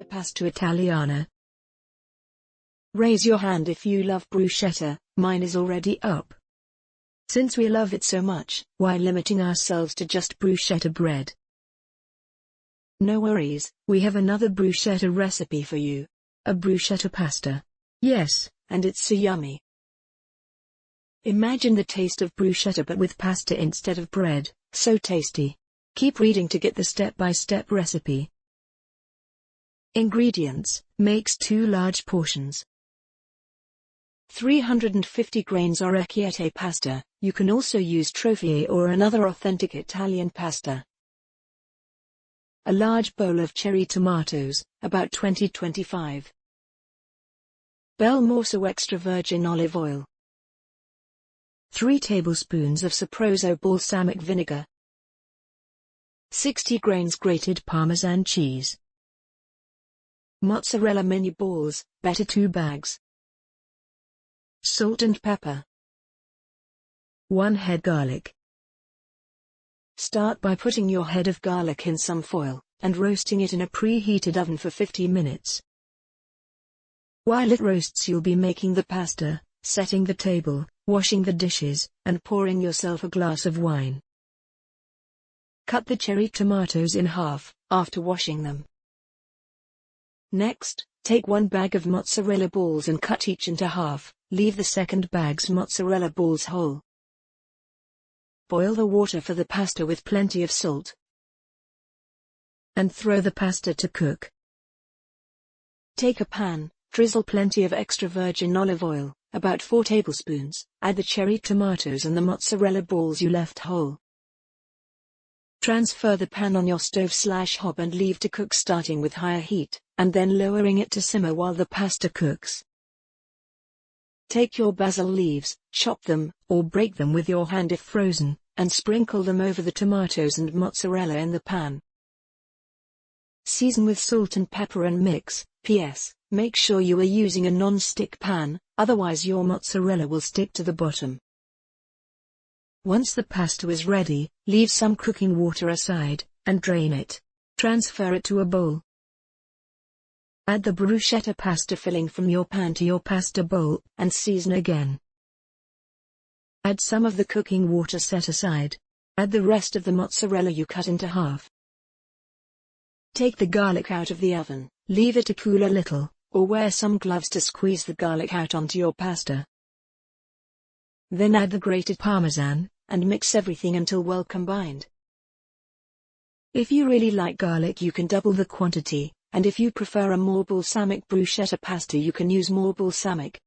Pasta Italiana. Raise your hand if you love bruschetta, mine is already up. Since we love it so much, why limiting ourselves to just bruschetta bread? No worries, we have another bruschetta recipe for you. A bruschetta pasta. Yes, and it's so yummy. Imagine the taste of bruschetta but with pasta instead of bread, so tasty. Keep reading to get the step-by-step recipe. Ingredients: makes 2 large portions. 350 grains Orecchiette pasta, you can also use trofie or another authentic Italian pasta. A large bowl of cherry tomatoes, about 20-25. Belmorso extra virgin olive oil. 3 tablespoons of Saporoso balsamic vinegar. 60 grains grated parmesan cheese. Mozzarella mini balls, better 2 bags. Salt and pepper. 1 head garlic. Start by putting your head of garlic in some foil, and roasting it in a preheated oven for 50 minutes. While it roasts you'll be making the pasta, setting the table, washing the dishes, and pouring yourself a glass of wine. Cut the cherry tomatoes in half, after washing them. Next, take 1 bag of mozzarella balls and cut each into half, leave the second bag's mozzarella balls whole. Boil the water for the pasta with plenty of salt. And throw the pasta to cook. Take a pan, drizzle plenty of extra virgin olive oil, about 4 tablespoons, add the cherry tomatoes and the mozzarella balls you left whole. Transfer the pan on your stove/hob and leave to cook starting with higher heat, and then lowering it to simmer while the pasta cooks. Take your basil leaves, chop them, or break them with your hand if frozen, and sprinkle them over the tomatoes and mozzarella in the pan. Season with salt and pepper and mix. P.S. Make sure you are using a non-stick pan, otherwise your mozzarella will stick to the bottom. Once the pasta is ready, leave some cooking water aside, and drain it. Transfer it to a bowl. Add the bruschetta pasta filling from your pan to your pasta bowl, and season again. Add some of the cooking water set aside. Add the rest of the mozzarella you cut into half. Take the garlic out of the oven, leave it to cool a little, or wear some gloves to squeeze the garlic out onto your pasta. Then add the grated parmesan, and mix everything until well combined. If you really like garlic you can double the quantity, and if you prefer a more balsamic bruschetta pasta you can use more balsamic.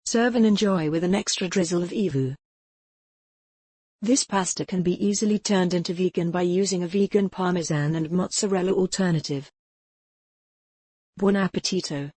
Serve and enjoy with an extra drizzle of evu. This pasta can be easily turned into vegan by using a vegan parmesan and mozzarella alternative. Buon appetito!